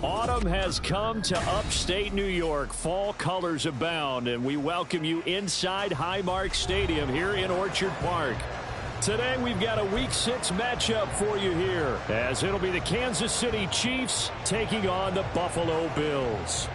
Autumn has come to upstate New York. Fall colors abound, and we welcome you inside Highmark Stadium here in Orchard Park. Today we've got a Week 6 matchup for you here, as it'll be the Kansas City Chiefs taking on the Buffalo Bills.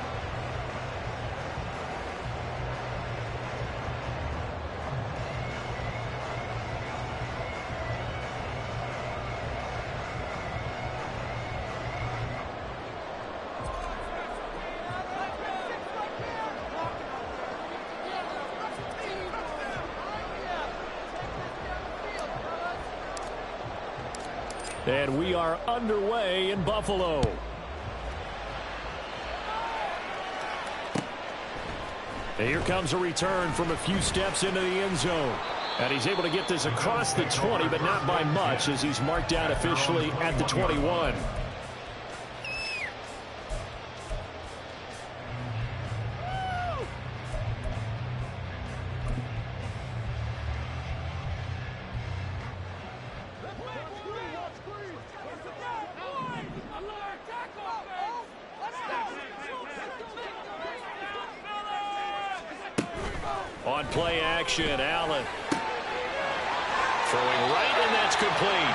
And we are underway in Buffalo. And here comes a return from a few steps into the end zone. And he's able to get this across the 20, but not by much, as he's marked down officially at the 21. On play action, Allen throwing right, and that's complete.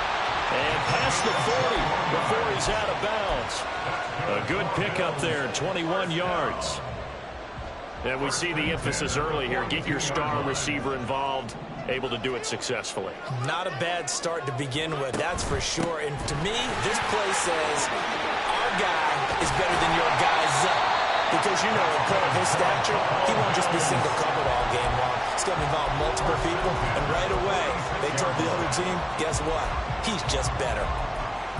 And past the 40 before he's out of bounds. A good pickup there, 21 yards. And we see the emphasis early here. Get your star receiver involved, able to do it successfully. Not a bad start to begin with, that's for sure. And to me, this play says our guy is better than your guy's up. Because, you know, a player of his stature, he won't just be single covered all game long. He's going to involve multiple people, and right away, they told the other team, guess what? He's just better.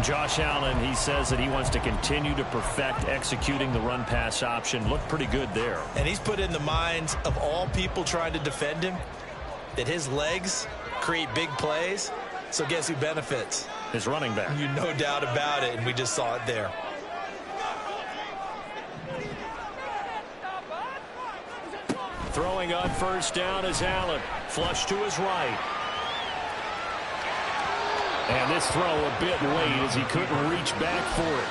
Josh Allen, he says that he wants to continue to perfect executing the run-pass option. Looked pretty good there. And he's put in the minds of all people trying to defend him that his legs create big plays. So guess who benefits? His running back. You no doubt about it, and we just saw it there. Throwing on first down is Allen. Flush to his right. And this throw a bit late as he couldn't reach back for it.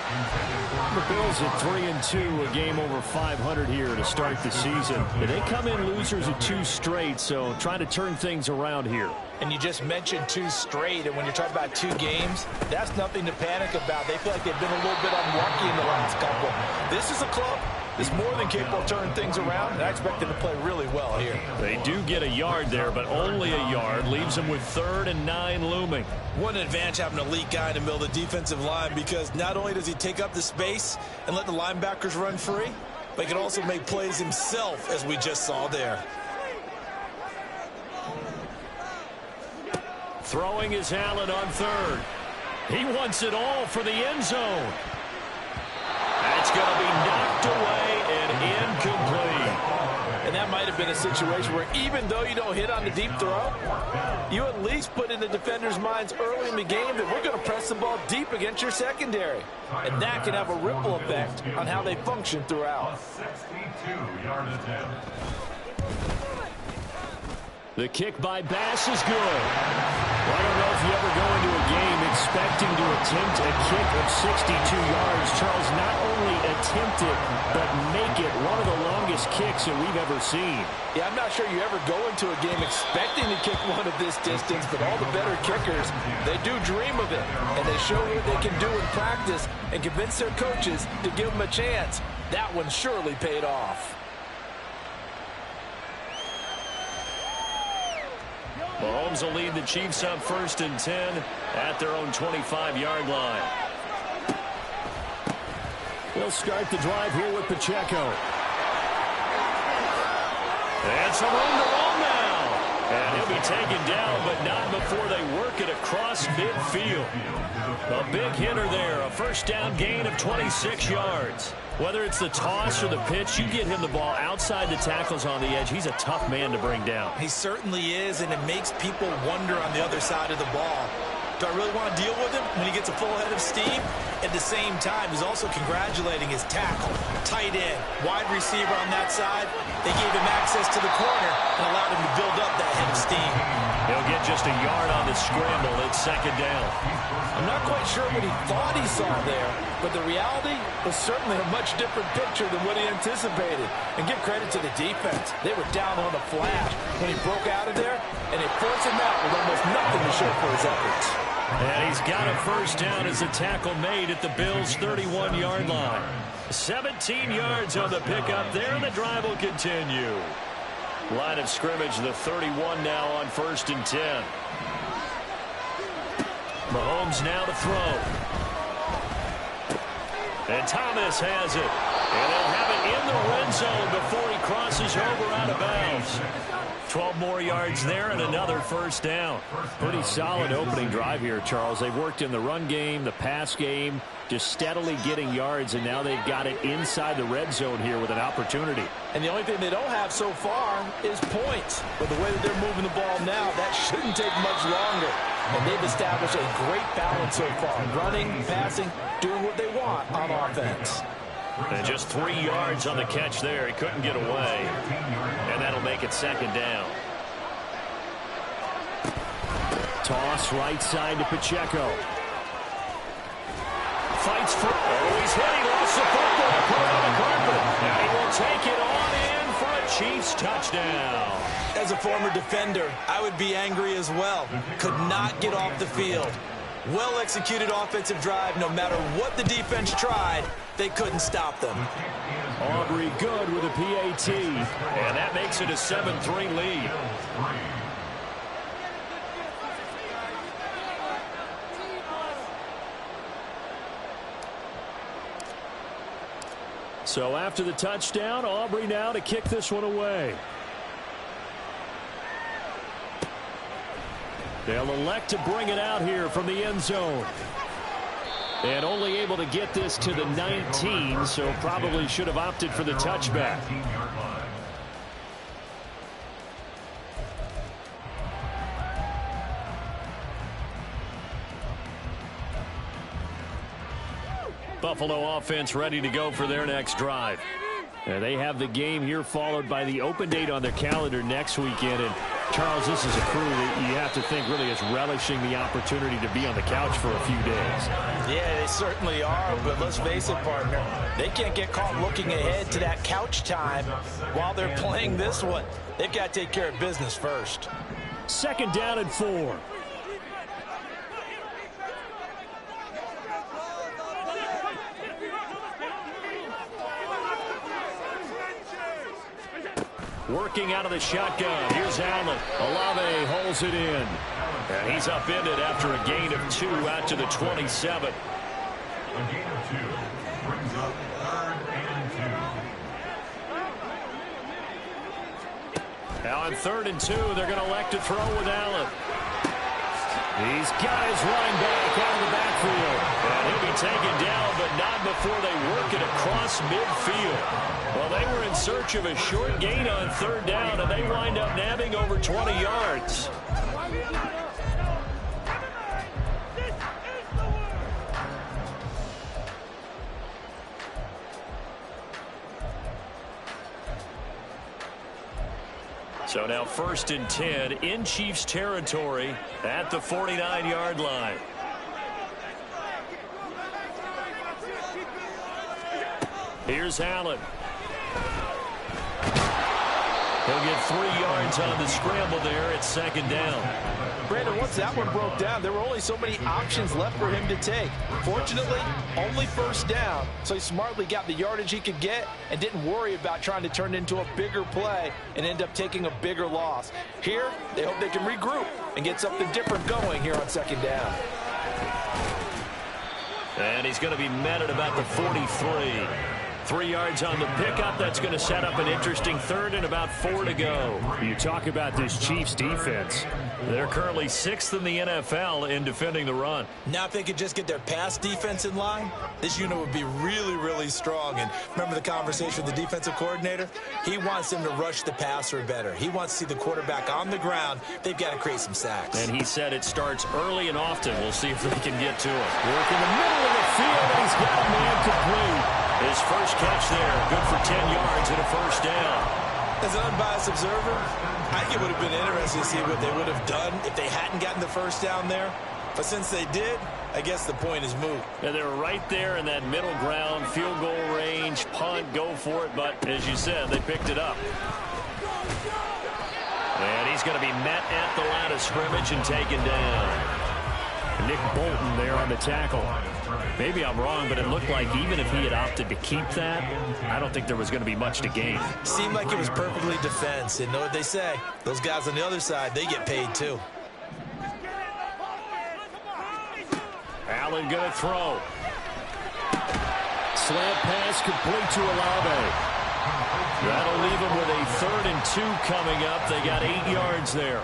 The Bills at 3-2, a game over 500 here to start the season. They come in losers of 2 straight, so trying to turn things around here. And you just mentioned 2 straight, and when you're talking about 2 games, that's nothing to panic about. They feel like they've been a little bit unlucky in the last couple. This is a club that's more than capable of turning things around, and I expect them to play really well here. They do get a yard there, but only a yard. Leaves them with 3rd and 9 looming. What an advantage having an elite guy in the middle of the defensive line, because not only does he take up the space and let the linebackers run free, but he can also make plays himself, as we just saw there. Throwing is Allen on 3rd. He wants it all for the end zone. That's going to be knocked away and incomplete. And that might have been a situation where even though you don't hit on the deep throw, you at least put in the defender's minds early in the game that we're going to press the ball deep against your secondary. And that can have a ripple effect on how they function throughout. The kick by Bass is good. Well, I don't know if you ever go into a game expecting to attempt a kick of 62 yards. Charles, not only attempt it, but make it one of the longest kicks that we've ever seen. Yeah, I'm not sure you ever go into a game expecting to kick one of this distance, but all the better kickers, they do dream of it. And they show what they can do in practice and convince their coaches to give them a chance. That one surely paid off. Mahomes will lead the Chiefs up 1st and 10 at their own 25-yard line. They'll start the drive here with Pacheco. And some room to roll now. And he'll be taken down, but not before they work it across midfield. A big hitter there, a first down gain of 26 yards. Whether it's the toss or the pitch, you get him the ball outside the tackles on the edge. He's a tough man to bring down. He certainly is, and it makes people wonder on the other side of the ball. Do I really want to deal with him when he gets a full head of steam? At the same time, he's also congratulating his tackle, tight end, wide receiver on that side. They gave him access to the corner and allowed him to build up that head of steam. He'll get just a yard on the scramble. It's second down. I'm not quite sure what he thought he saw there, but the reality was certainly a much different picture than what he anticipated. And give credit to the defense. They were down on the flash when he broke out of there, and they forced him out with almost nothing to show for his efforts. And he's got a first down as a tackle made at the Bills' 31-yard line. 17 yards on the pickup there, and the drive will continue. Line of scrimmage, the 31 now on 1st and 10. Mahomes now to throw. And Thomas has it. And they'll have it in the red zone before he crosses over out of bounds. 12 more yards there and another first down. Pretty solid opening drive here, Charles. They've worked in the run game, the pass game, just steadily getting yards, and now they've got it inside the red zone here with an opportunity. And the only thing they don't have so far is points. But the way that they're moving the ball now, that shouldn't take much longer. And they've established a great balance so far. Running, passing, doing what they want on offense. And just 3 yards on the catch there. He couldn't get away. And that'll make it second down. Toss right side to Pacheco. Fights for... Oh, he's hit. He lost the football. Put it on the carpet. And he will take it on in for a Chiefs touchdown. As a former defender, I would be angry as well. Could not get off the field. Well-executed offensive drive. No matter what the defense tried, they couldn't stop them. Aubrey good with a PAT. And that makes it a 7-3 lead. So after the touchdown, Aubrey now to kick this one away. They'll elect to bring it out here from the end zone. And only able to get this to the 19, so probably should have opted for the touchback. Buffalo offense ready to go for their next drive. They have the game here followed by the open date on their calendar next weekend. And Charles, this is a crew that you have to think really is relishing the opportunity to be on the couch for a few days. Yeah, they certainly are, but let's face it, partner. They can't get caught looking ahead to that couch time while they're playing this one. They've got to take care of business first. Second down and 4. Working out of the shotgun. Here's Allen. Olave holds it in. And he's upended after a gain of 2 out to the 27. A gain of 2 brings up 3rd and 2. Now on 3rd and 2, they're going to elect to throw with Allen. He's got his running back out of the backfield. And he'll be taken down, but not before they work it across midfield. Well, they were in search of a short gain on 3rd down, and they wind up nabbing over 20 yards. So now 1st and 10 in Chiefs territory at the 49-yard line. Here's Allen. He'll get 3 yards on the scramble there at 2nd down. Brandon, once that one broke down, there were only so many options left for him to take. Fortunately, only 1st down, so he smartly got the yardage he could get and didn't worry about trying to turn it into a bigger play and end up taking a bigger loss. Here, they hope they can regroup and get something different going here on 2nd down. And he's going to be met at about the 43. 3 yards on the pickup. That's going to set up an interesting third and about 4 to go. You talk about this Chiefs defense. They're currently 6th in the NFL in defending the run. Now if they could just get their pass defense in line, this unit would be really, really strong. And remember the conversation with the defensive coordinator? He wants them to rush the passer better. He wants to see the quarterback on the ground. They've got to create some sacks. And he said it starts early and often. We'll see if they can get to it. Work in the middle of the field, and he's got a man complete. His first catch there, good for 10 yards and a first down. As an unbiased observer, I think it would have been interesting to see what they would have done if they hadn't gotten the first down there. But since they did, I guess the point is moot. Yeah, they were right there in that middle ground, field goal range, punt, go for it. But as you said, they picked it up. And he's going to be met at the line of scrimmage and taken down. Nick Bolton there on the tackle. Maybe I'm wrong, but it looked like even if he had opted to keep that, I don't think there was going to be much to gain. Seemed like it was perfectly defense. And know what they say? Those guys on the other side, they get paid too. Allen going to throw. Slant pass complete to Olave. That'll leave him with a 3rd and 2 coming up. They got 8 yards there.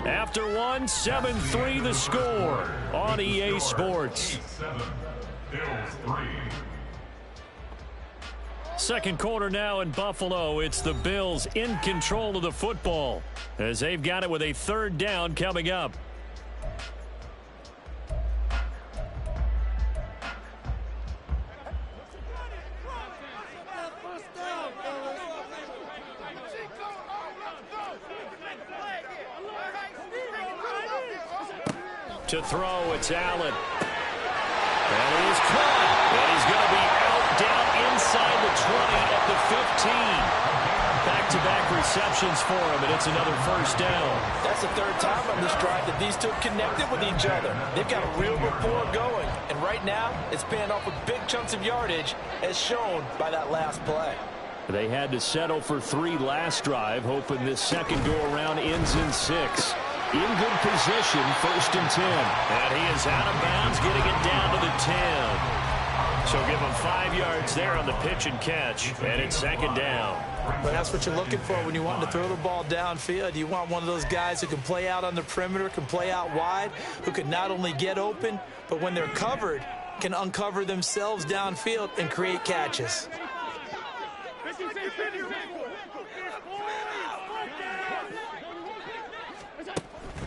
After 1, 7-3 the score on EA Sports. Second quarter now in Buffalo. It's the Bills in control of the football as they've got it with a 3rd down coming up. To throw, it's Allen. And he is caught. And he's going to be out down inside the 20 at the 15. Back-to-back receptions for him, and it's another first down. That's the 3rd time on this drive that these two connected with each other. They've got a real rapport going. And right now, it's paying off with big chunks of yardage, as shown by that last play. They had to settle for 3 last drive, hoping this second go-around ends in 6. In good position, 1st and 10. And he is out of bounds, getting it down to the 10. So give him 5 yards there on the pitch and catch, and it's 2nd down. But that's what you're looking for when you want to throw the ball downfield. You want one of those guys who can play out on the perimeter, can play out wide, who can not only get open, but when they're covered, can uncover themselves downfield and create catches.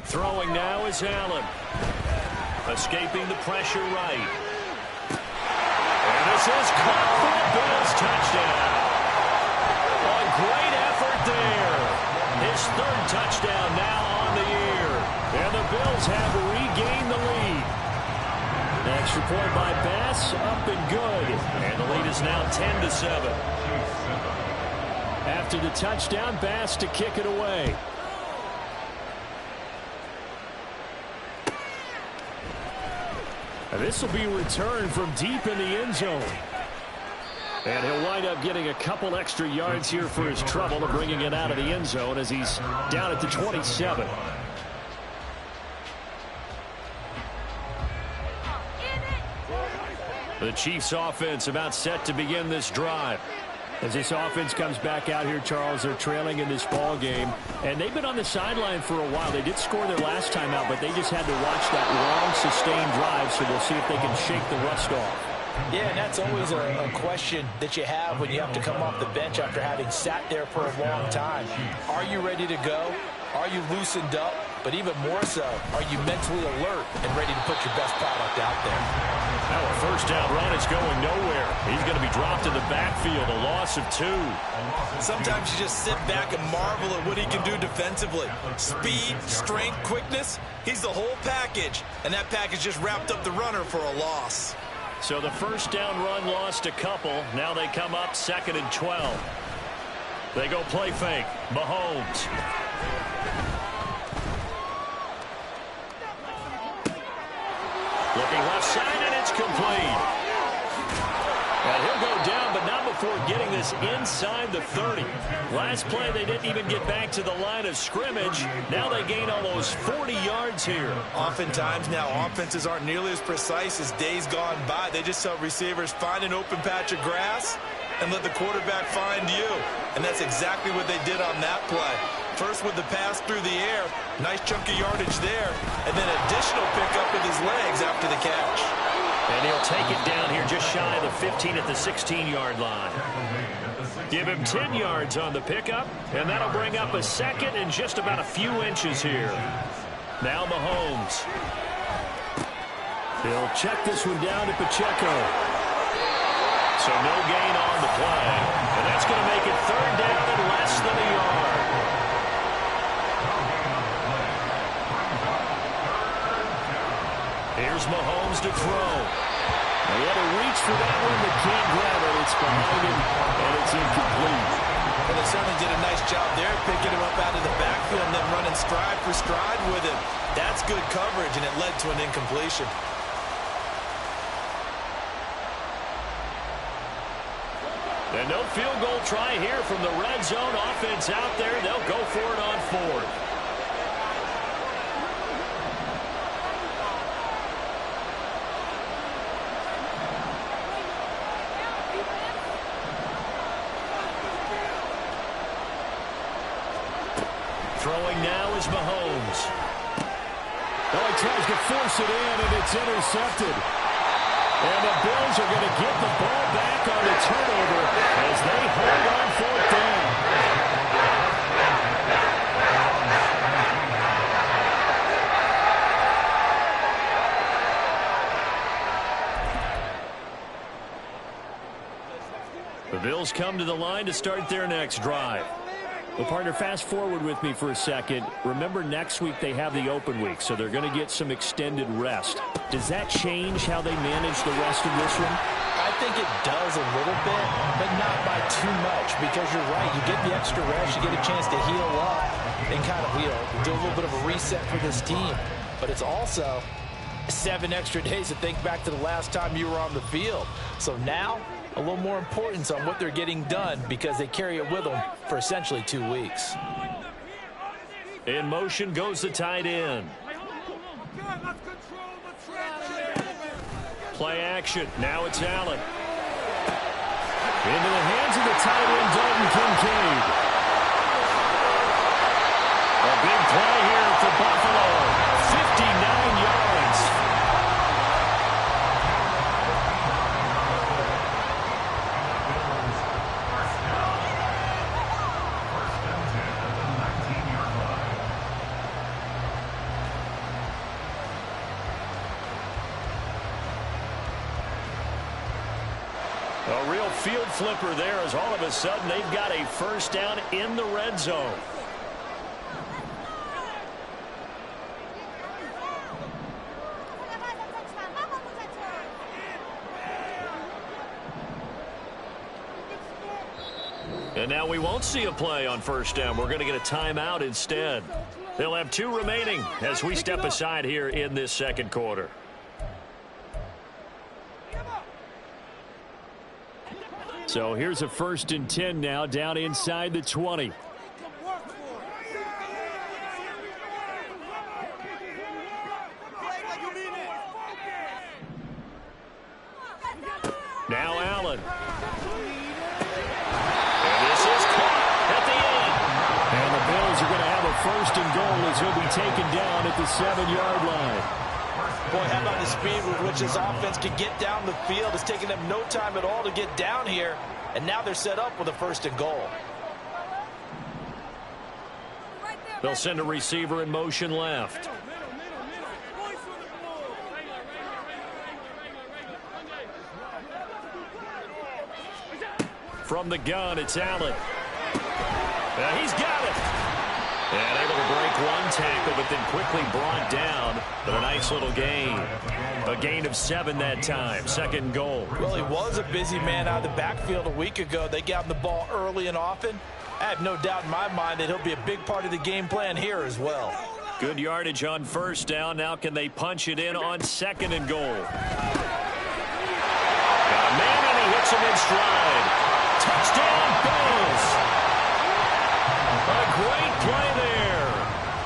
Throwing now is Allen. Escaping the pressure right. And this is caught for a Bills touchdown. A great effort there. His 3rd touchdown now on the year. And the Bills have regained the lead. Extra point by Bass, up and good. And the lead is now 10-7. After the touchdown, Bass to kick it away. This will be returned from deep in the end zone. And he'll wind up getting a couple extra yards here for his trouble of bringing it out of the end zone as he's down at the 27. The Chiefs offense about set to begin this drive. As this offense comes back out here, Charles, they're trailing in this ball game. And they've been on the sideline for a while. They did score their last time out, but they just had to watch that long, sustained drive, so we'll see if they can shake the rust off. Yeah, and that's always a question that you have when you have to come off the bench after having sat there for a long time. Are you ready to go? Are you loosened up? But even more so, are you mentally alert and ready to put your best product out there? Now a first down run is going nowhere. He's going to be dropped in the backfield, a loss of 2. Sometimes you just sit back and marvel at what he can do defensively. Speed, strength, quickness, he's the whole package. And that package just wrapped up the runner for a loss. So the first down run lost a couple. Now they come up 2nd and 12. They go play fake. Mahomes. Looking left side, and it's complete. And he'll go down, but not before getting this inside the 30. Last play, they didn't even get back to the line of scrimmage. Now they gain almost 40 yards here. Oftentimes now, offenses aren't nearly as precise as days gone by. They just tell receivers, find an open patch of grass and let the quarterback find you. And that's exactly what they did on that play. First with the pass through the air, nice chunk of yardage there, and then additional pickup with his legs after the catch. And he'll take it down here just shy of the 15 at the 16-yard line. Give him 10 yards on the pickup, and that'll bring up a second and just about a few inches here. Now Mahomes. He'll check this one down to Pacheco. So no gain on the play, and that's going to make it third down and less than a yard. Here's Mahomes to throw. He had to reach for that one, but can't grab it. It's behind him, and it's incomplete. Well, they certainly did a nice job there, picking him up out of the backfield and then running stride for stride with him. That's good coverage, and it led to an incompletion. And no field goal try here from the red zone. Offense out there. They'll go for it on fourth. Throwing now is Mahomes. Oh, he tries to force it in, and it's intercepted. And the Bills are going to get the ball back on the turnover as they hold on fourth down. The Bills come to the line to start their next drive. Well, partner, fast forward with me for a second. Remember, next week they have the open week, so they're going to get some extended rest. Does that change how they manage the rest of this one? I think it does a little bit, but not by too much, because you're right. You get the extra rest, you get a chance to heal up and kind of, do a little bit of a reset for this team. But it's also 7 extra days to think back to the last time you were on the field. So now, a little more importance on what they're getting done because they carry it with them for essentially 2 weeks. In motion goes the tight end. Play action. Now it's Allen. Into the hands of the tight end, Dalton Kincaid. A big play here for Buffalo. 59 yards. A real field flipper there as all of a sudden they've got a first down in the red zone. And now we won't see a play on first down. We're going to get a timeout instead. They'll have 2 remaining as we step aside here in this second quarter. So here's a 1st and 10 now down inside the 20. Now Allen. And this is caught at the 8. And the Bills are going to have a 1st and goal as he'll be taken down at the 7-yard line. Boy, how about the speed with which this offense can get down the field? It's taking them no time at all to get down here, and now they're set up with a 1st and goal. They'll send a receiver in motion left. From the gun, it's Allen. He's got it. And able to break one tackle, but then quickly brought down. But a nice little gain. A gain of 7 that time. 2nd goal. Well, he was a busy man out of the backfield a week ago. They got him the ball early and often. I have no doubt in my mind that he'll be a big part of the game plan here as well. Good yardage on first down. Now can they punch it in on 2nd and goal? Got a man, and he hits him in stride. Touchdown, Bills. A great play there.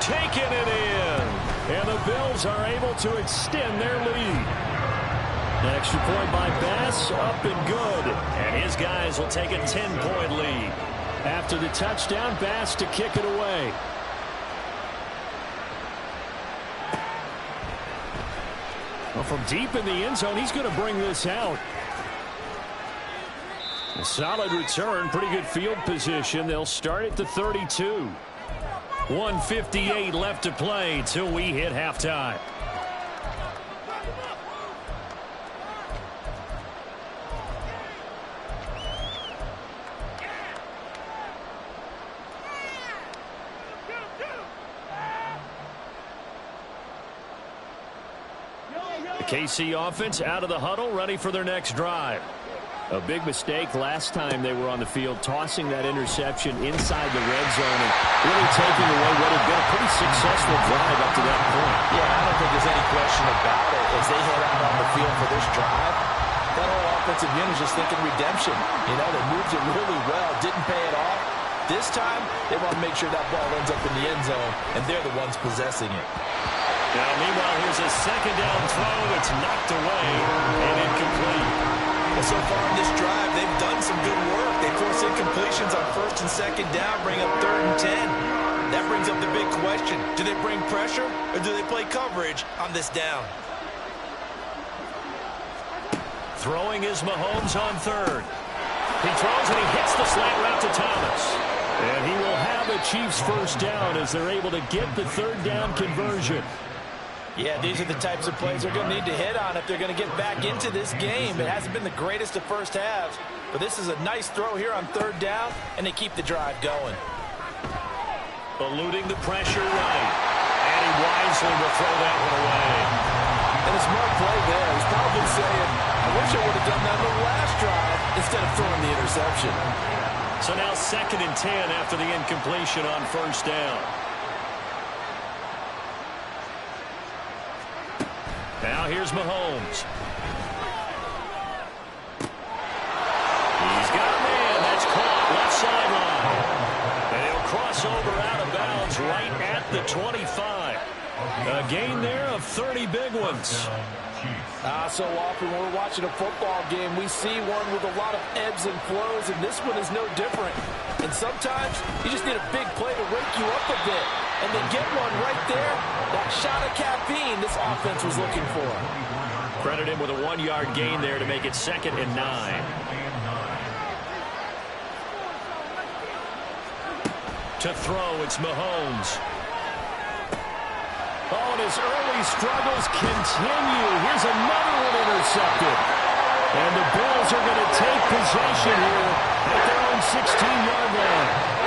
Taking it in. And the Bills are able to extend their lead. An extra point by Bass, up and good. And his guys will take a 10-point lead. After the touchdown, Bass to kick it away. Well, from deep in the end zone, he's going to bring this out. A solid return, pretty good field position. They'll start at the 32. 1:58 left to play till we hit halftime. KC offense out of the huddle, ready for their next drive. A big mistake last time they were on the field, tossing that interception inside the red zone and really taking away what had been a pretty successful drive up to that point. Yeah, I don't think there's any question about it. As they head out on the field for this drive, that whole offensive unit is just thinking redemption. You know, they moved it really well, didn't pay it off. This time, they want to make sure that ball ends up in the end zone, and they're the ones possessing it. Now, meanwhile, here's a second down throw. It's knocked away and incomplete. Well, so far in this drive, they've done some good work. They force incompletions on first and second down, bring up 3rd and 10. That brings up the big question. Do they bring pressure or do they play coverage on this down? Throwing is Mahomes on 3rd. He throws and he hits the slant route to Thomas. And he will have the Chiefs first down as they're able to get the 3rd down conversion. Yeah, these are the types of plays they're going to need to hit on if they're going to get back into this game. It hasn't been the greatest of first halves, but this is a nice throw here on 3rd down, and they keep the drive going. Eluding the pressure right. And he wisely will throw that one away. And a smart play there. He's probably saying, I wish I would have done that in the last drive instead of throwing the interception. So now 2nd and 10 after the incompletion on 1st down. Now here's Mahomes. He's got a man. That's caught left sideline. And he'll cross over out of bounds right at the 25. A gain there of 30 big ones. So often when we're watching a football game, we see one with a lot of ebbs and flows, and this one is no different. And sometimes you just need a big play to wake you up a bit. And they get one right there. That shot of caffeine this offense was looking for. Credit him with a 1-yard gain there to make it 2nd and 9. To throw, it's Mahomes. Oh, and his early struggles continue. Here's another one intercepted. And the Bills are going to take possession here at their own 16-yard line.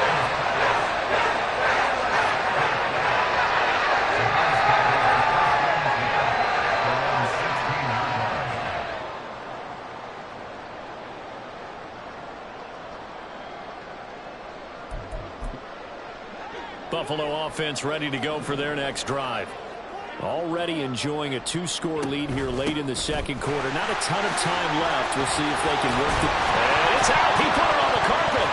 Buffalo offense ready to go for their next drive. Already enjoying a 2-score lead here late in the 2nd quarter. Not a ton of time left. We'll see if they can work it. And it's out. He put it on the carpet.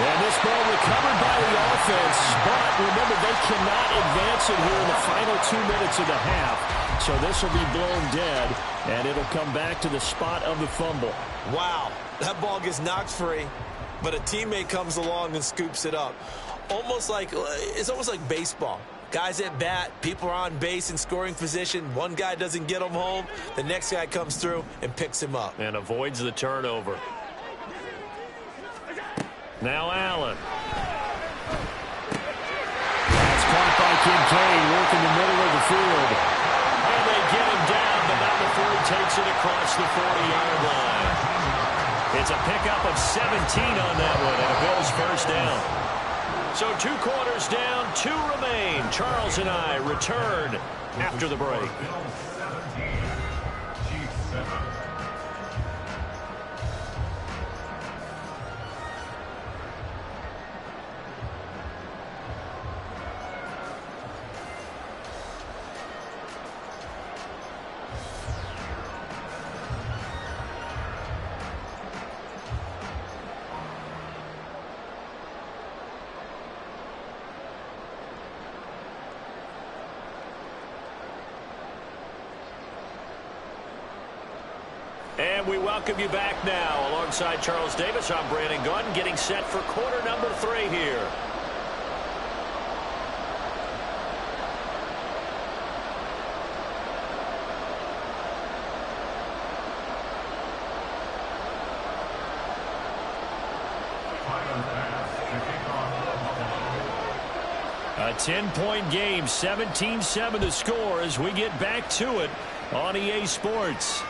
And this ball recovered by the offense. But remember, they cannot advance it here in the final 2 minutes of the half. So this will be blown dead, and it'll come back to the spot of the fumble. Wow, that ball gets knocked free, but a teammate comes along and scoops it up. It's almost like baseball. Guys at bat, people are on base in scoring position. One guy doesn't get him home. The next guy comes through and picks him up. And avoids the turnover. Now Allen. That's caught by Kincaid, working the middle of the field. And they get him down, but not before he takes it across the 40-yard line. It's a pickup of 17 on that one, and a Bills first down. So 2 quarters down, 2 remain. Charles and I return after the break. Bills 17, Chiefs 7. And we welcome you back now. Alongside Charles Davis, I'm Brandon Gunn, getting set for quarter number 3 here. A 10-point game, 17-7 to score as we get back to it on EA Sports.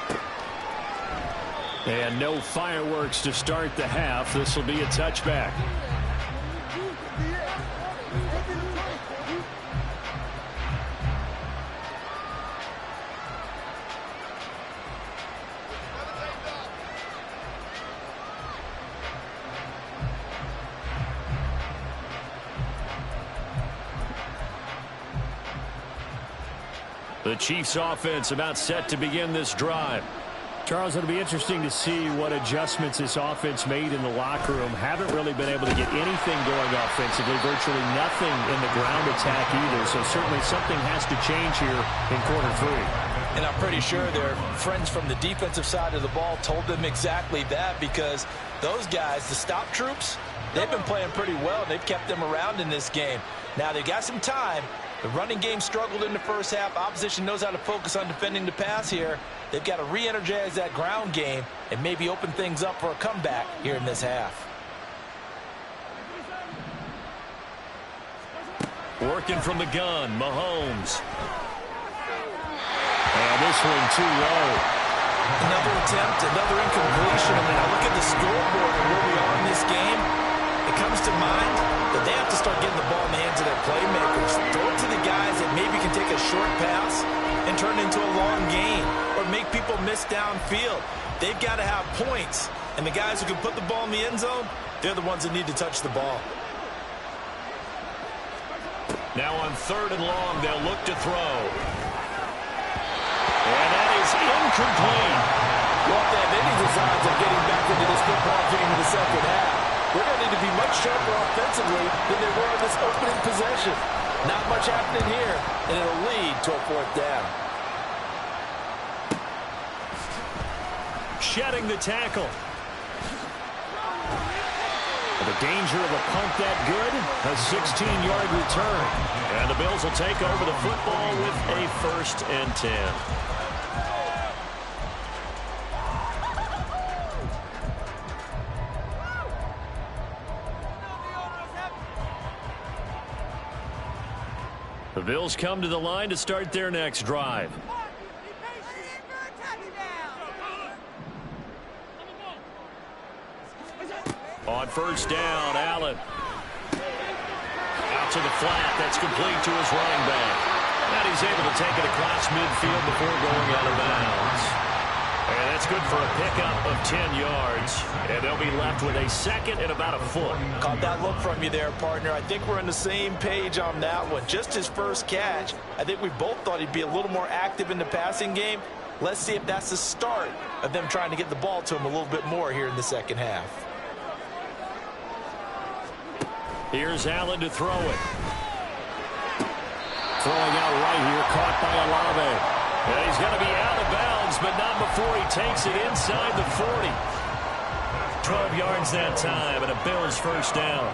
And no fireworks to start the half. This will be a touchback. The Chiefs offense about set to begin this drive. Charles, it'll be interesting to see what adjustments this offense made in the locker room. Haven't really been able to get anything going offensively, virtually nothing in the ground attack either. So certainly something has to change here in quarter 3. And I'm pretty sure their friends from the defensive side of the ball told them exactly that, because those guys, the stop troops, they've been playing pretty well. They've kept them around in this game. Now they got some time. The running game struggled in the first half. Opposition knows how to focus on defending the pass here. They've got to re-energize that ground game and maybe open things up for a comeback here in this half. Working from the gun, Mahomes. And this one too low. Another attempt, another incompletion. And then I look at the scoreboard and where we are in this game. It comes to mind that they have to start getting the ball in the hands of their playmakers. Throw it to the guys that maybe can take a short pass and turn it into a long gain, or make people miss downfield. They've got to have points. And the guys who can put the ball in the end zone, they're the ones that need to touch the ball. Now on 3rd and long, they'll look to throw. And that is incomplete. Well, if they have any designs of getting back into this football game in the second half, they're going to need to be much sharper offensively than they were in this opening possession. Not much happening here, and it'll lead to a 4th down. Shedding the tackle. The danger of a punt that good, a 16-yard return. And the Bills will take over the football with a 1st and 10. The Bills come to the line to start their next drive. On 1st down, Allen. Out to the flat. That's complete to his running back. And he's able to take it across midfield before going out of bounds. And that's good for a pickup of 10 yards. And they'll be left with a 2nd and about a foot. Caught that look from you there, partner. I think we're on the same page on that one. Just his first catch. I think we both thought he'd be a little more active in the passing game. Let's see if that's the start of them trying to get the ball to him a little bit more here in the second half. Here's Allen to throw it. Throwing out right here, caught by Olave. And he's going to be out of bounds, but not before he takes it inside the 40. 12 yards that time, and a Bills 1st down.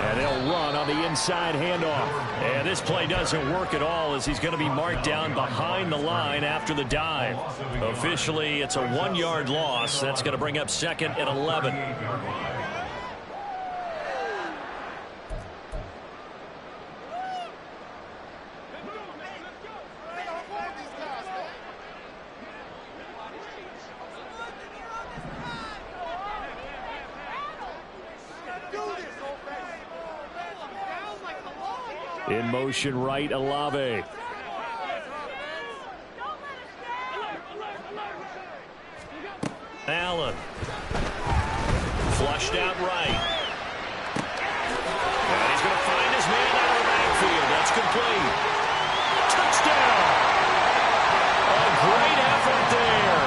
And they'll run on the inside handoff. And this play doesn't work at all, as he's going to be marked down behind the line after the dive. Officially, it's a 1-yard loss. That's going to bring up 2nd and 11. In motion right, Olave. Allen. Flushed out right. And he's going to find his man out of the backfield. That's complete. Touchdown. A great effort there.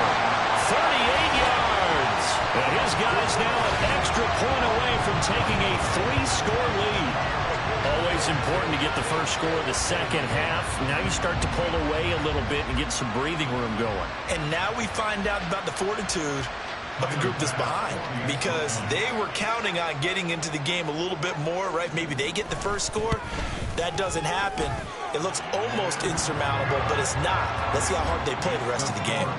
38 yards. And his guy's now an extra point away from taking a 3-score lead. Always was important to get the first score of the second half. Now you start to pull away a little bit and get some breathing room going. And now we find out about the fortitude of the group that's behind, because they were counting on getting into the game a little bit more, right? Maybe they get the first score. That doesn't happen. It looks almost insurmountable, but it's not. Let's see how hard they play the rest of the game.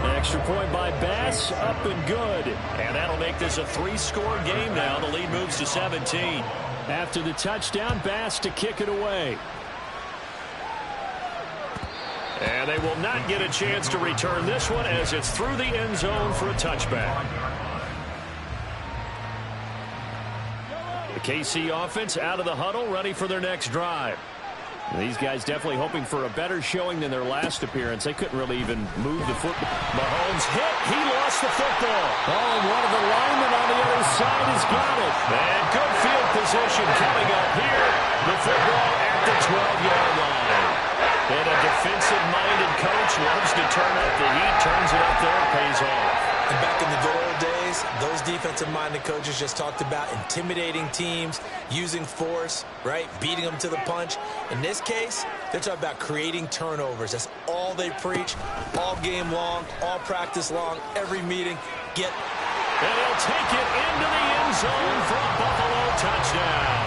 An extra point by Bass, up and good. And that'll make this a 3-score game now. The lead moves to 17. After the touchdown, Bass to kick it away. And they will not get a chance to return this one as it's through the end zone for a touchback. The KC offense out of the huddle, ready for their next drive. These guys definitely hoping for a better showing than their last appearance. They couldn't really even move the football. Mahomes hit. He lost the football. Oh, and one of the linemen on the other side has got it. And good field position coming up here. The football at the 12-yard line. And a defensive-minded coach loves to turn up the heat, turns it up there, pays off. And back in the good old days, those defensive-minded coaches just talked about intimidating teams, using force, right, beating them to the punch. In this case, they're talking about creating turnovers. That's all they preach, all game long, all practice long, every meeting. And he'll take it into the end zone for a Buffalo touchdown.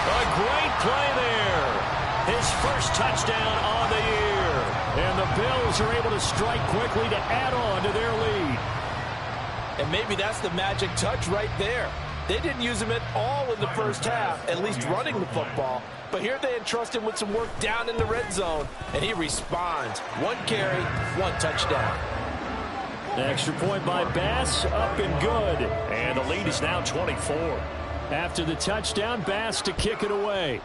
A great play there. His first touchdown on the year. And the Bills are able to strike quickly to add on to their lead. And maybe that's the magic touch right there. They didn't use him at all in the first half, at least running the football. But here they entrust him with some work down in the red zone, and he responds. 1 carry, 1 touchdown. An extra point by Bass, up and good. And the lead is now 24. After the touchdown, Bass to kick it away.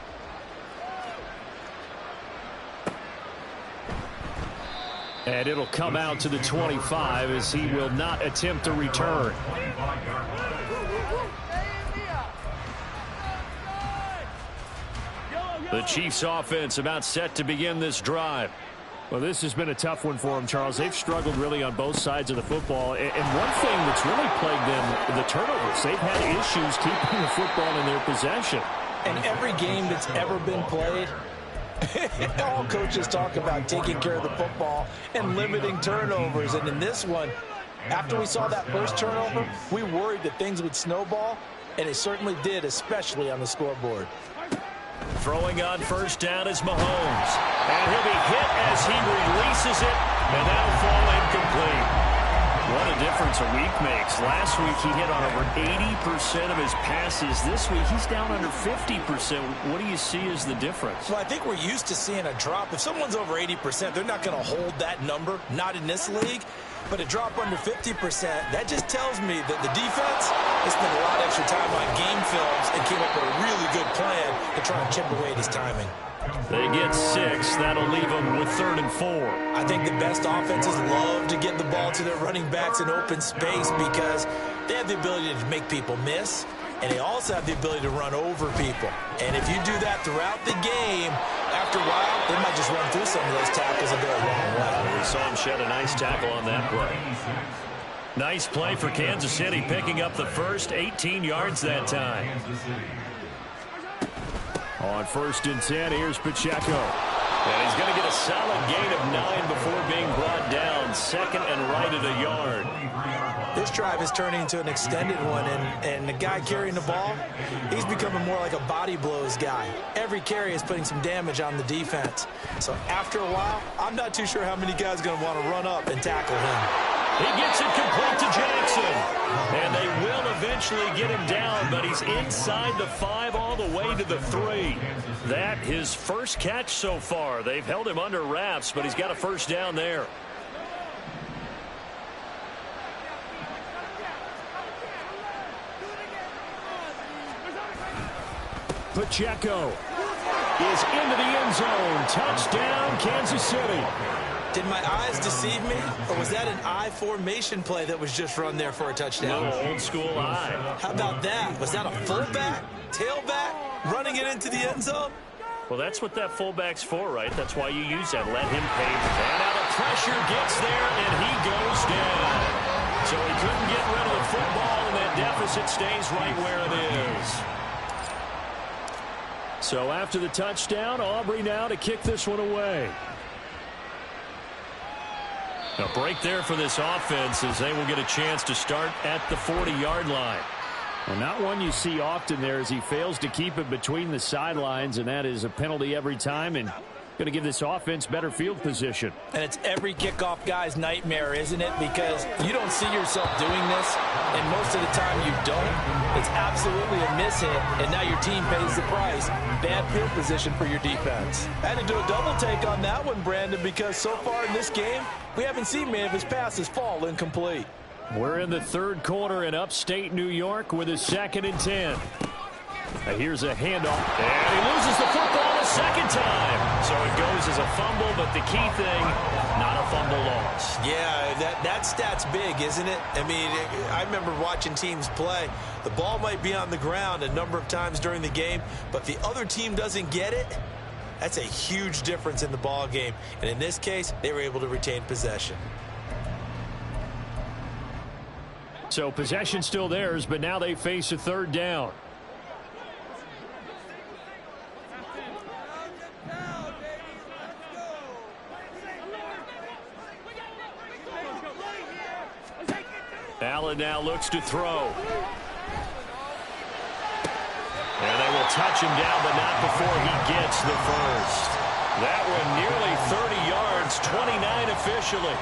And it'll come out to the 25 as he will not attempt a return. The Chiefs offense about set to begin this drive. Well, this has been a tough one for them, Charles. They've struggled really on both sides of the football. And one thing that's really plagued them, the turnovers. They've had issues keeping the football in their possession. And every game that's ever been played, all coaches talk about taking care of the football and limiting turnovers. And in this one, after we saw that first turnover, we worried that things would snowball, and it certainly did, especially on the scoreboard. Throwing on first down is Mahomes. And he'll be hit as he releases it, and that'll fall incomplete. What a difference a week makes. Last week he hit on over 80% of his passes. This week he's down under 50%. What do you see as the difference? Well, I think we're used to seeing a drop. If someone's over 80%, they're not going to hold that number, not in this league. But a drop under 50%, that just tells me that the defense has spent a lot of extra time on game films and came up with a really good plan to try and chip away at his timing. They get 6. That'll leave them with 3rd and 4. I think the best offenses love to get the ball to their running backs in open space because they have the ability to make people miss, and they also have the ability to run over people. And if you do that throughout the game, after a while, they might just run through some of those tackles and go a long way. We saw him shed a nice tackle on that play. Nice play for Kansas City, picking up the first 18 yards that time. On 1st and 10, here's Pacheco. And he's going to get a solid gain of 9 before being brought down. 2nd and right at a yard. This drive is turning into an extended one, and the guy carrying the ball, he's becoming more like a body blows guy. Every carry is putting some damage on the defense. So after a while, I'm not too sure how many guys are going to want to run up and tackle him. He gets it complete to Jackson. And they will eventually get him down, but he's inside the 5 all the way to the 3. That his first catch so far. They've held him under wraps, but he's got a first down there. Pacheco is into the end zone. Touchdown, Kansas City. Did my eyes deceive me, or was that an I formation play that was just run there for a touchdown? Little old school eye. How about that? Was that a fullback, tailback, running it into the end zone? Well, that's what that fullback's for, right? That's why you use that. Let him pay. And now the pressure gets there, and he goes down. So he couldn't get rid of the football, and that deficit stays right where it is. So after the touchdown, Aubrey now to kick this one away. A break there for this offense as they will get a chance to start at the 40-yard line. Well, not one you see often there as he fails to keep it between the sidelines, and that is a penalty every time and going to give this offense better field position. And it's every kickoff guy's nightmare, isn't it? Because you don't see yourself doing this, and most of the time you don't. It's absolutely a miss-hit, and now your team pays the price. Bad field position for your defense. I had to do a double take on that one, Brandon, because so far in this game, we haven't seen many of his passes fall incomplete. We're in the third quarter in upstate New York with a 2nd and 10. Here's a handoff, and he loses the football a second time. So it goes as a fumble, but the key thing, not a fumble loss. Yeah, that stat's big, isn't it? I mean, I remember watching teams play. The ball might be on the ground a number of times during the game, but if the other team doesn't get it, that's a huge difference in the ball game. And in this case, they were able to retain possession. So possession still theirs, but now they face a 3rd down. Allen now looks to throw. And they will touch him down, but not before he gets the first. That one nearly 30 yards, 29 officially.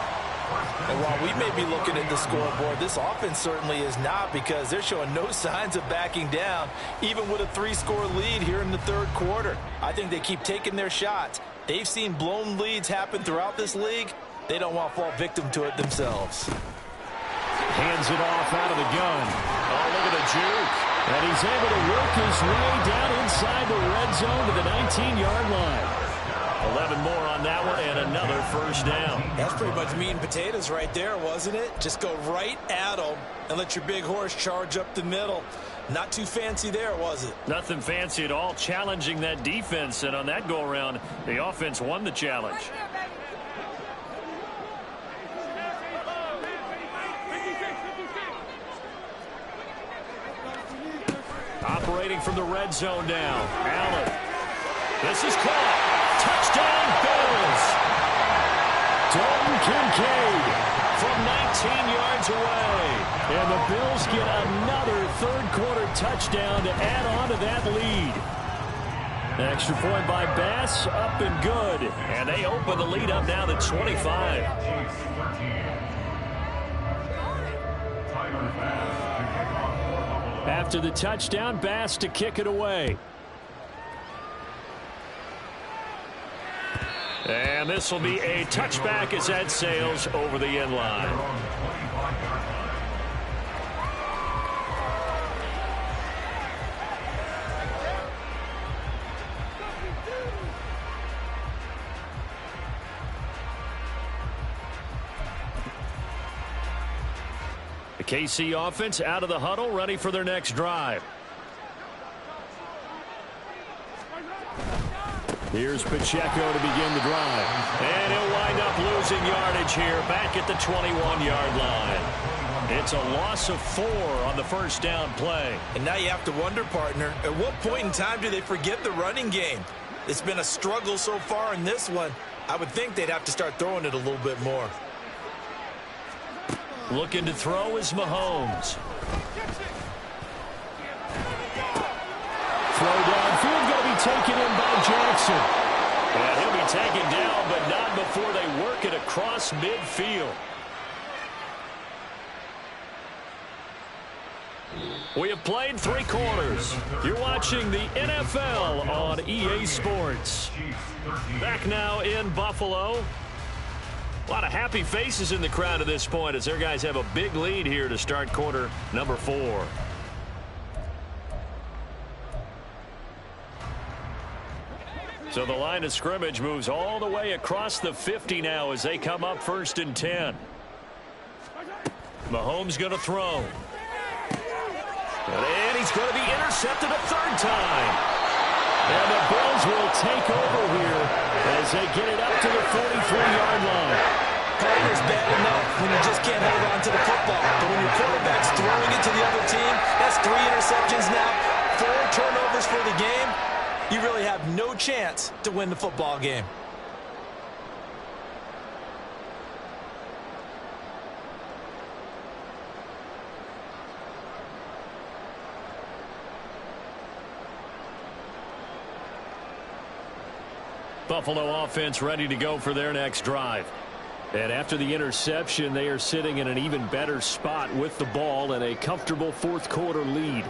And while we may be looking at the scoreboard, this offense certainly is not, because they're showing no signs of backing down, even with a 3-score lead here in the third quarter. I think they keep taking their shots. They've seen blown leads happen throughout this league. They don't want to fall victim to it themselves. Hands it off out of the gun. Oh, look at the juke. And he's able to work his way down inside the red zone to the 19-yard line. 11 more on that one and another first down. That's pretty much meat and potatoes right there, wasn't it? Just go right at them and let your big horse charge up the middle. Not too fancy there, was it? Nothing fancy at all, challenging that defense. And on that go-around, the offense won the challenge. Operating from the red zone now. Allen. This is caught. Touchdown, Bills. Dalton Kincaid from 19 yards away. And the Bills get another third-quarter touchdown to add on to that lead. An extra point by Bass, up and good. And they open the lead up now to 25. After the touchdown, Bass to kick it away. And this will be a touchback as that sails over the end line. The KC offense out of the huddle, ready for their next drive. Here's Pacheco to begin the drive. And he'll wind up losing yardage here back at the 21-yard line. It's a loss of 4 on the first down play. And now you have to wonder, partner, at what point in time do they forget the running game? It's been a struggle so far in this one. I would think they'd have to start throwing it a little bit more. Looking to throw is Mahomes. Throw downfield going to be taken in by Jackson. And he'll be taken down, but not before they work it across midfield. We have played 3 quarters. You're watching the NFL on EA Sports. Back now in Buffalo. A lot of happy faces in the crowd at this point as their guys have a big lead here to start quarter number 4. So the line of scrimmage moves all the way across the 50 now as they come up 1st and 10. Mahomes going to throw. And he's going to be intercepted a 3rd time. And the Bills will take over here as they get it up to the 43-yard line. It's bad enough when you just can't hold on to the football. But when your quarterback's throwing it to the other team, that's 3 interceptions now, 4 turnovers for the game. you really have no chance to win the football game. Buffalo offense ready to go for their next drive. And after the interception, they are sitting in an even better spot with the ball and a comfortable fourth quarter lead.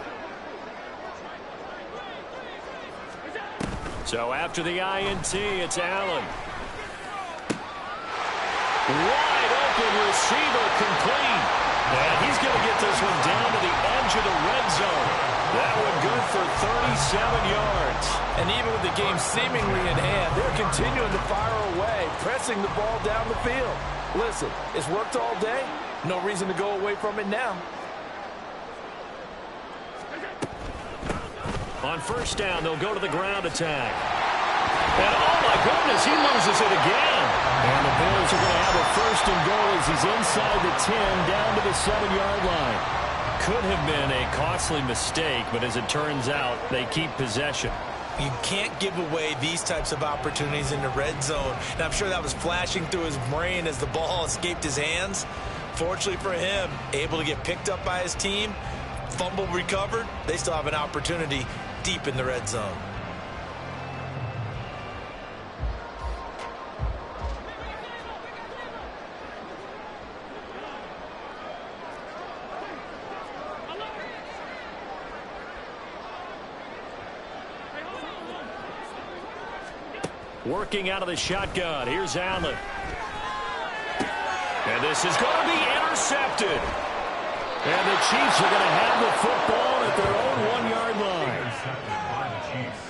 So after the INT, it's Allen. Wide open receiver complete. And he's going to get this one down to the edge of the red zone. That one good for 37 yards. And even with the game seemingly in hand, they're continuing to fire away, pressing the ball down the field. Listen, it's worked all day. No reason to go away from it now. On first down, they'll go to the ground attack. And oh my goodness, he loses it again. And the Bills are going to have a first and goal as he's inside the 10 down to the 7-yard line. Could have been a costly mistake, but as it turns out, they keep possession. You can't give away these types of opportunities in the red zone. And I'm sure that was flashing through his brain as the ball escaped his hands. Fortunately for him, able to get picked up by his team, fumble recovered. They still have an opportunity deep in the red zone. Working out of the shotgun. Here's Allen. And this is going to be intercepted. And the Chiefs are going to have the football at their own 1-yard line. Intercepted by the Chiefs.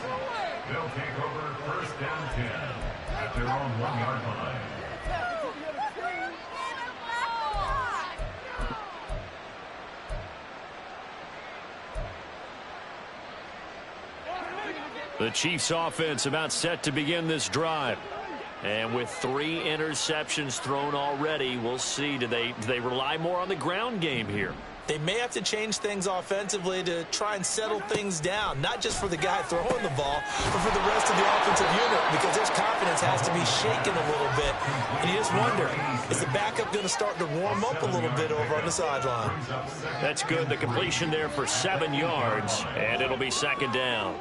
They'll take over first down 10 at their own 1-yard line. The Chiefs offense about set to begin this drive. And with 3 interceptions thrown already, we'll see. Do they rely more on the ground game here? They may have to change things offensively to try and settle things down, not just for the guy throwing the ball, but for the rest of the offensive unit, because his confidence has to be shaken a little bit. And you just wonder, is the backup going to start to warm up a little bit over on the sideline? That's good. The completion there for 7 yards, and it'll be second down.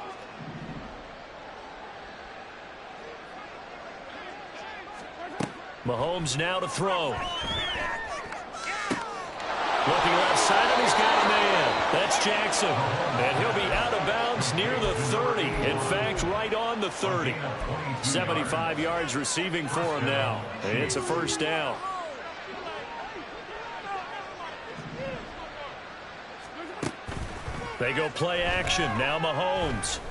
Mahomes now to throw. Looking left side, and he's got a man. That's Jackson. And he'll be out of bounds near the 30. In fact, right on the 30. 75 yards receiving for him now. It's a first down. They go play action. Now Mahomes.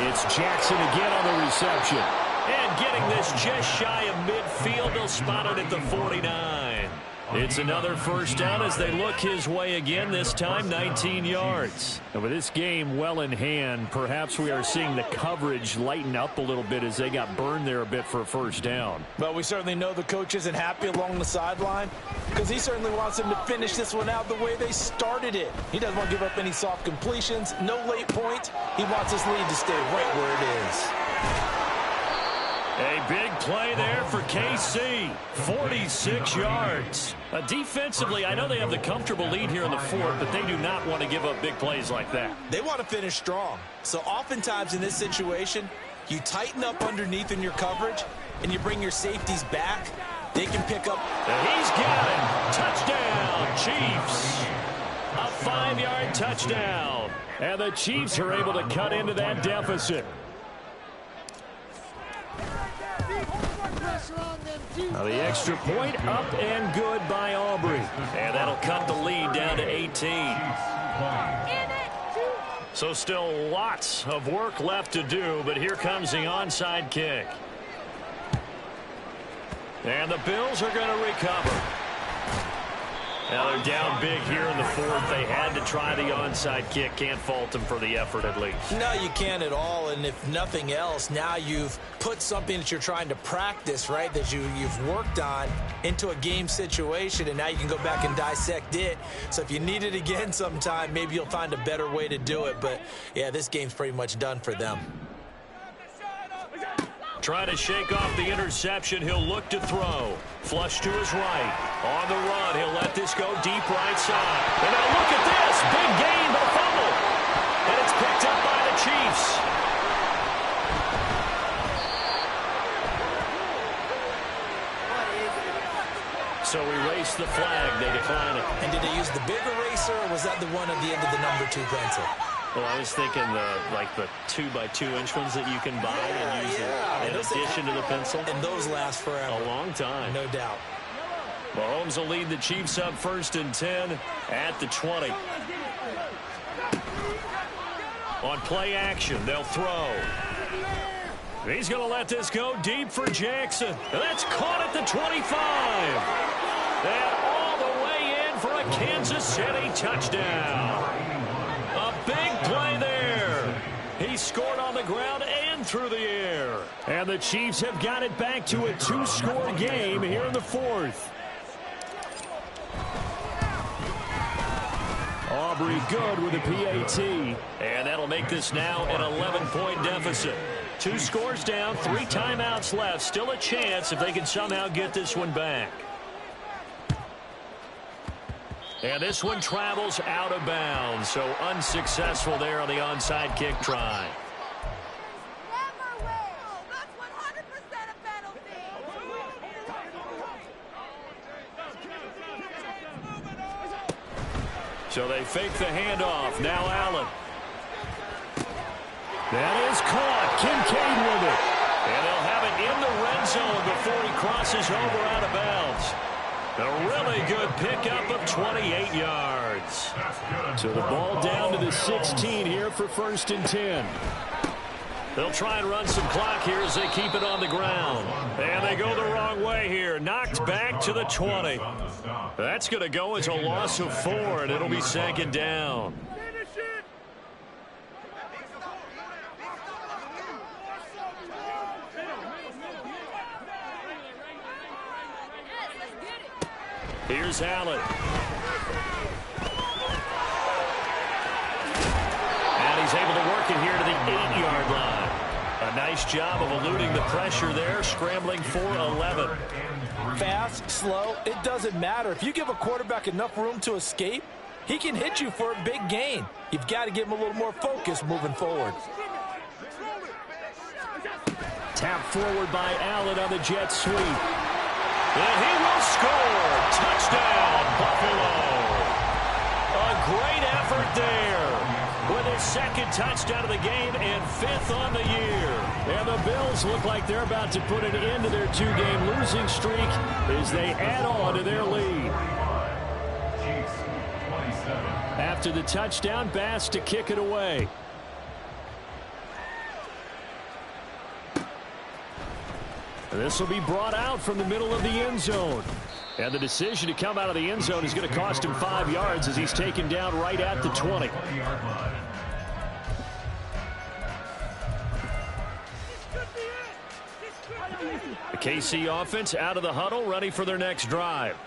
It's Jackson again on the reception. And getting this just shy of midfield, they'll spot it at the 49. It's another first down as they look his way again, this time 19 yards. And with this game well in hand, perhaps we are seeing the coverage lighten up a little bit as they got burned there a bit for a first down. But we certainly know the coach isn't happy along the sideline because he certainly wants them to finish this one out the way they started it. He doesn't want to give up any soft completions, no late points. He wants this lead to stay right where it is. A big play there for KC. 46 yards. Defensively, I know they have the comfortable lead here in the fourth, but they do not want to give up big plays like that. They want to finish strong. So oftentimes in this situation, you tighten up underneath in your coverage, and you bring your safeties back. They can pick up. And he's got it. Touchdown, Chiefs. A 5-yard touchdown. And the Chiefs are able to cut into that deficit. Now the extra point up and good by Aubrey. And that'll cut the lead down to 18. So still lots of work left to do, but here comes the onside kick. And the Bills are going to recover. Now they're down big here in the fourth. They had to try the onside kick. Can't fault them for the effort at least. No, you can't at all. And if nothing else, now you've put something that you're trying to practice, right, that you've worked on into a game situation, and now you can go back and dissect it. So if you need it again sometime, maybe you'll find a better way to do it. But, yeah, this game's pretty much done for them. Trying to shake off the interception. He'll look to throw. Flush to his right. On the run, he'll let this go deep right side. And now look at this. Big gain, but a fumble. And it's picked up by the Chiefs. So erase the flag. They decline it. And did they use the big eraser, or was that the one at the end of the number 2 pencil? Well, I was thinking the 2x2-inch ones that you can buy and use in addition to the pencil. And those last forever. A long time. No doubt. Mahomes will lead the Chiefs up 1st and 10 at the 20. On play action, they'll throw. He's going to let this go deep for Jackson. That's caught at the 25. And all the way in for a Kansas City touchdown. A big play there. He scored on the ground and through the air. And the Chiefs have got it back to a 2-score game here in the fourth. Aubrey good with a PAT. And that'll make this now an 11-point deficit. 2 scores down, 3 timeouts left. Still a chance if they can somehow get this one back. And this one travels out of bounds, so unsuccessful there on the onside kick try. So they fake the handoff. Now Allen. That is caught. Kincaid with it. And they'll have it in the red zone before he crosses over out of bounds. A really good pickup of 28 yards. So the ball down to the 16 here for 1st and 10. They'll try and run some clock here as they keep it on the ground. And they go the wrong way here. Knocked back to the 20. That's going to go as a loss of 4, and it'll be 2nd down. Here's Allen. And he's able to work it here to the 8-yard line. A nice job of eluding the pressure there, scrambling for 11. Fast, slow, it doesn't matter. If you give a quarterback enough room to escape, he can hit you for a big gain. You've got to give him a little more focus moving forward. Tap forward by Allen on the jet sweep. And he will score. Touchdown, Buffalo. A great effort there with his 2nd touchdown of the game and 5th on the year. And the Bills look like they're about to put an end to their 2-game losing streak as they add on to their lead. After the touchdown, Bass to kick it away. This will be brought out from the middle of the end zone. And the decision to come out of the end zone is going to cost him 5 yards as he's taken down right at the 20. The KC offense out of the huddle, ready for their next drive.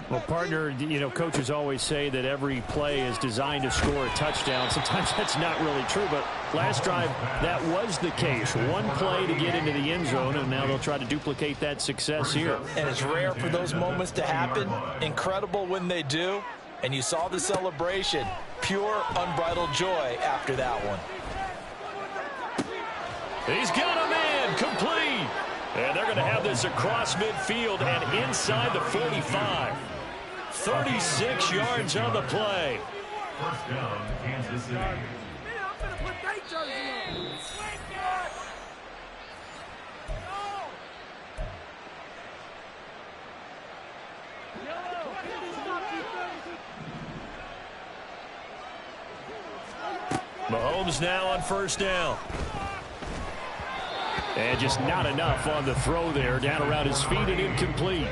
Well, partner, coaches always say that every play is designed to score a touchdown. Sometimes that's not really true, but last drive, that was the case. One play to get into the end zone, and now they'll try to duplicate that success here. And it's rare for those moments to happen. Incredible when they do. And you saw the celebration. Pure, unbridled joy after that one. He's got him in, complete. And they're going to have this across midfield and inside the 45. 36 yards on the play. 1st down, Kansas City. Mahomes now on 1st down. And just not enough on the throw there. Down around his feet and incomplete.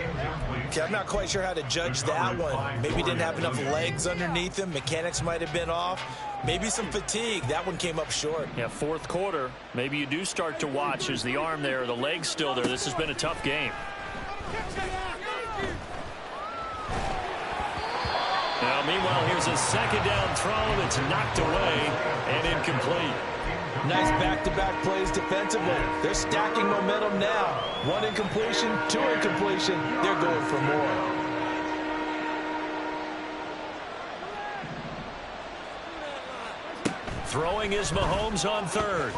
Okay, I'm not quite sure how to judge that one. Maybe didn't have enough legs underneath him. Mechanics might have been off. Maybe some fatigue. That one came up short. Yeah, fourth quarter. Maybe you do start to watch as the arm there, the leg's still there. This has been a tough game. Now, meanwhile, here's a second down throw that's knocked away and incomplete. Nice back-to-back plays defensively. They're stacking momentum now. One incompletion, two incompletion. They're going for more. Throwing is Mahomes on third.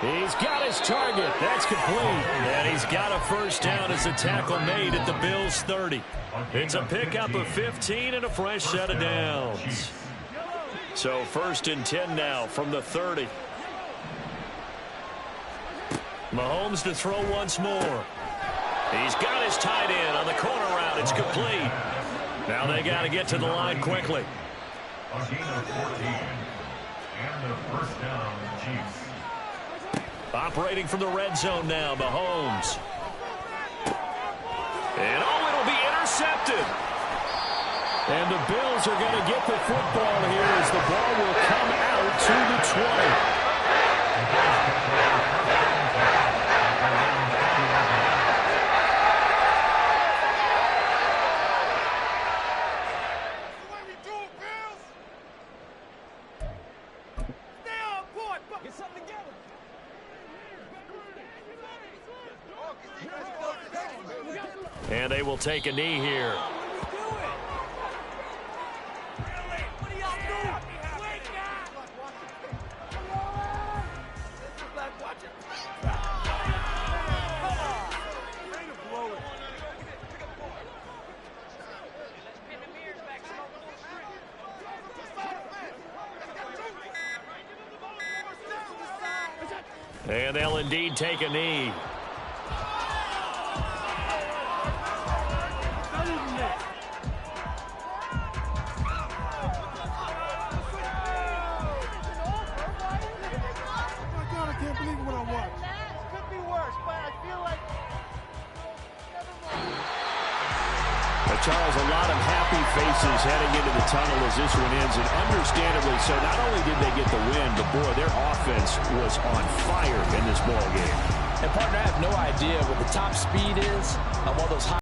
He's got his target. That's complete. And he's got a first down as a tackle made at the Bills' 30. It's a pickup of 15 and a fresh set of downs. So 1st and 10 now from the 30. Mahomes to throw once more. He's got his tight end on the corner route. It's complete. Now they got to get to the line quickly. A gain of 14. And the first down, Chiefs. Operating from the red zone now, Mahomes. And it'll be intercepted. And the Bills are going to get the football here as the ball will come out to the 20. And they will take a knee here. And they'll indeed take a knee. Charles, a lot of happy faces heading into the tunnel as this one ends, and understandably so. Not only did they get the win, but boy, their offense was on fire in this ball game. And partner, I have no idea what the top speed is on one of those high